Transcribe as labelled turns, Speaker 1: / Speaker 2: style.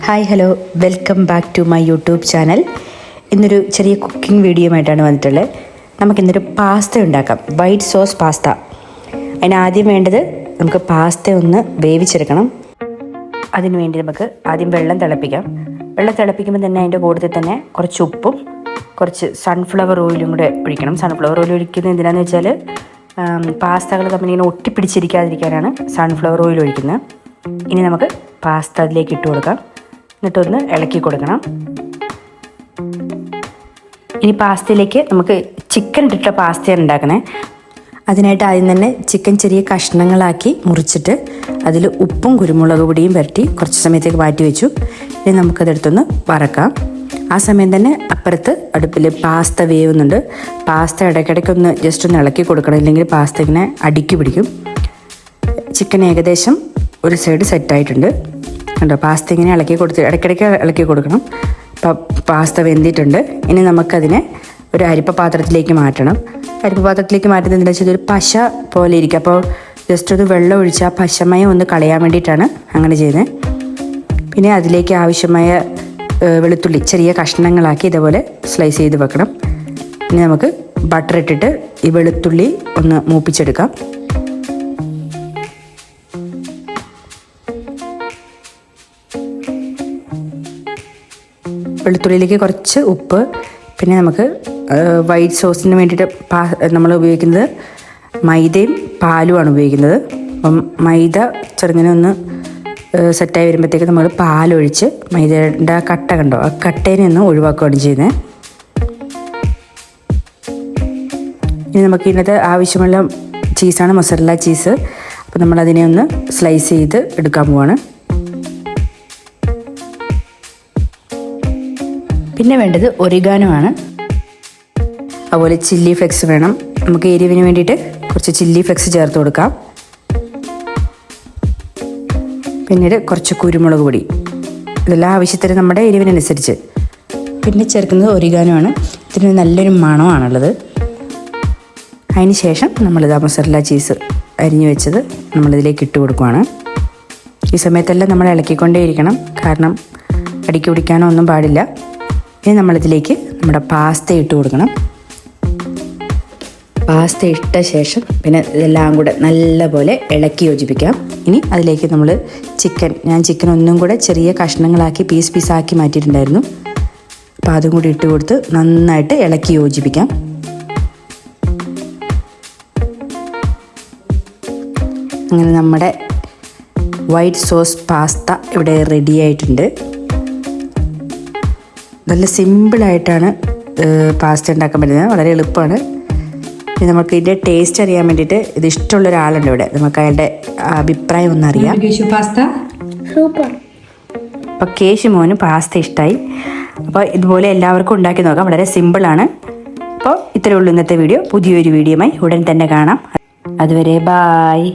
Speaker 1: Hi hello welcome back to my YouTube channel. ഇന്നൊരു ചെറിയ cooking വീഡിയോയുമായിട്ടാണ് വന്നിട്ടുള്ളത്. നമുക്കിന്നൊരു പാസ്ത ഉണ്ടാക്കാം, വൈറ്റ് സോസ് പാസ്ത. അതിനാദ്യം വേണ്ടത് നമുക്ക് പാസ്ത ഒന്ന് വേവിച്ചെടുക്കണം. അതിന് വേണ്ടി നമുക്ക് ആദ്യം വെള്ളം തിളപ്പിക്കാം. വെള്ളം തിളപ്പിക്കുമ്പോൾ തന്നെ അതിൻ്റെ കൂട്ടത്തിൽ തന്നെ കുറച്ച് ഉപ്പും കുറച്ച് സൺഫ്ലവർ ഓയിലും കൂടെ ഒഴിക്കണം. സൺഫ്ലവർ ഓയിൽ ഒഴിക്കുന്നത് എന്തിനാണെന്ന് വെച്ചാൽ പാസ്തകൾ തമ്മിൽ ഇങ്ങനെ ഒട്ടിപ്പിടിച്ചിരിക്കാതിരിക്കാനാണ് സൺഫ്ലവർ ഓയിൽ ഒഴിക്കുന്നത്. ഇനി നമുക്ക് പാസ്ത അതിലേക്ക് ഇട്ട് കൊടുക്കാം. എന്നിട്ടൊന്ന് ഇളക്കി കൊടുക്കണം. ഇനി പാസ്തയിലേക്ക് നമുക്ക് ചിക്കൻ ഇട്ടിട്ട പാസ്തയാണ് ഉണ്ടാക്കണേ. അതിനായിട്ട് ആദ്യം തന്നെ ചിക്കൻ ചെറിയ കഷ്ണങ്ങളാക്കി മുറിച്ചിട്ട് അതിൽ ഉപ്പും കുരുമുളക് പൊടിയും പുരട്ടി കുറച്ച് സമയത്തേക്ക് മാറ്റി വെച്ചു. ഇനി നമുക്കതെടുത്തൊന്ന് വറക്കാം. ആ സമയം തന്നെ അപ്പുറത്ത് അടുപ്പിൽ പാസ്ത വേവുന്നുണ്ട്. പാസ്ത ഇടയ്ക്കിടയ്ക്കൊന്ന് ജസ്റ്റ് ഒന്ന് ഇളക്കി കൊടുക്കണം, ഇല്ലെങ്കിൽ പാസ്ത ഇങ്ങനെ അടുക്കി പിടിക്കും. ചിക്കൻ ഏകദേശം ഒരു സൈഡ് സെറ്റായിട്ടുണ്ട് കണ്ടോ. പാസ്ത ഇങ്ങനെ ഇടയ്ക്കിടയ്ക്ക് ഇളക്കി കൊടുക്കണം. പാസ്ത വെന്തിട്ടുണ്ട്. ഇനി നമുക്കതിനെ ഒരു അരിപ്പ പാത്രത്തിലേക്ക് മാറ്റണം. അരിപ്പ പാത്രത്തിലേക്ക് മാറ്റുന്നത് എന്താ വെച്ചാൽ ഒരു പശ പോലെ ഇരിക്കും. അപ്പോൾ ജസ്റ്റ് ഒരു വെള്ളം ഒഴിച്ച് ആ പശമയം ഒന്ന് കളയാൻ വേണ്ടിയിട്ടാണ് അങ്ങനെ ചെയ്യുന്നത്. പിന്നെ അതിലേക്ക് ആവശ്യമായ വെളുത്തുള്ളി ചെറിയ കഷ്ണങ്ങളാക്കി ഇതേപോലെ സ്ലൈസ് ചെയ്ത് വെക്കണം. ഇനി നമുക്ക് ബട്ടർ ഇട്ടിട്ട് ഈ വെളുത്തുള്ളി ഒന്ന് മൂപ്പിച്ചെടുക്കാം. വെളുത്തുള്ളിയിലേക്ക് കുറച്ച് ഉപ്പ്, പിന്നെ നമുക്ക് വൈറ്റ് സോസിന് വേണ്ടിയിട്ട് നമ്മൾ ഉപയോഗിക്കുന്നത് മൈദയും പാലുമാണ് ഉപയോഗിക്കുന്നത്. അപ്പം മൈദ ചെറുങ്ങനെ ഒന്ന് സെറ്റായി വരുമ്പോഴത്തേക്ക് നമ്മൾ പാലൊഴിച്ച് മൈദയുടെ കട്ട കണ്ടോ, ആ കട്ടേനെ ഒന്ന് ഒഴിവാക്കുകയാണ് ചെയ്യുന്നത്. ഇനി നമുക്ക് ഇതിനകത്ത് ആവശ്യമുള്ള ചീസാണ് മൊസറല്ല ചീസ്. അപ്പോൾ നമ്മളതിനെ ഒന്ന് സ്ലൈസ് ചെയ്ത് എടുക്കാൻ പോവാണ്. പിന്നെ വേണ്ടത് ഒറിഗാനോ ആണ്. അതുപോലെ ചില്ലി ഫ്ലെക്സ് വേണം. നമുക്ക് എരിവിന് വേണ്ടിയിട്ട് കുറച്ച് ചില്ലി ഫ്ലെക്സ് ചേർത്ത് കൊടുക്കാം. പിന്നീട് കുറച്ച് കുരുമുളക് പൊടി, ഇതെല്ലാം ആവശ്യത്തിന് നമ്മുടെ എരിവിനനുസരിച്ച്. പിന്നെ ചേർക്കുന്നത് ഒറിഗാനോ ആണ്. ഇതിന് നല്ലൊരു മണമാണുള്ളത്. അതിന് ശേഷം നമ്മളിത് മൊസറല്ല ചീസ് അരിഞ്ഞു വെച്ചത് നമ്മളിതിലേക്ക് ഇട്ട് കൊടുക്കുകയാണ്. ഈ സമയത്തെല്ലാം നമ്മൾ ഇളക്കിക്കൊണ്ടേയിരിക്കണം, കാരണം അടിക്ക് പിടിക്കാനോ ഒന്നും പാടില്ല. ഇനി നമ്മളിതിലേക്ക് നമ്മുടെ പാസ്ത ഇട്ട് കൊടുക്കണം. പാസ്ത ഇട്ട ശേഷം പിന്നെ ഇതെല്ലാം കൂടെ നല്ലപോലെ ഇളക്കി യോജിപ്പിക്കാം. ഇനി അതിലേക്ക് നമ്മൾ ഞാൻ ചിക്കൻ ഒന്നും കൂടെ ചെറിയ കഷ്ണങ്ങളാക്കി പീസാക്കി മാറ്റിയിട്ടുണ്ടായിരുന്നു. അപ്പോൾ അതും കൂടി ഇട്ട് കൊടുത്ത് നന്നായിട്ട് ഇളക്കി യോജിപ്പിക്കാം. അങ്ങനെ നമ്മുടെ വൈറ്റ് സോസ് പാസ്ത ഇവിടെ റെഡി ആയിട്ടുണ്ട്. നല്ല സിമ്പിളായിട്ടാണ് പാസ്ത ഉണ്ടാക്കാൻ പറ്റുന്നത്, വളരെ എളുപ്പമാണ്. ഇനി നമുക്ക് ഇതിൻ്റെ ടേസ്റ്റ് അറിയാൻ വേണ്ടിയിട്ട് ഇത് ഇഷ്ടമുള്ള ഒരാളുണ്ട് ഇവിടെ. നമുക്ക് അയാളുടെ അഭിപ്രായം ഒന്നറിയാം. അപ്പോൾ കേശു മോന് പാസ്ത ഇഷ്ടമായി. അപ്പോൾ ഇതുപോലെ എല്ലാവർക്കും ഉണ്ടാക്കി നോക്കാം, വളരെ സിമ്പിളാണ്. അപ്പോൾ ഇത്രയേ ഉള്ളൂ ഇന്നത്തെ വീഡിയോ. പുതിയൊരു വീഡിയോയുമായി ഉടൻ തന്നെ കാണാം. അതുവരെ ബായ്.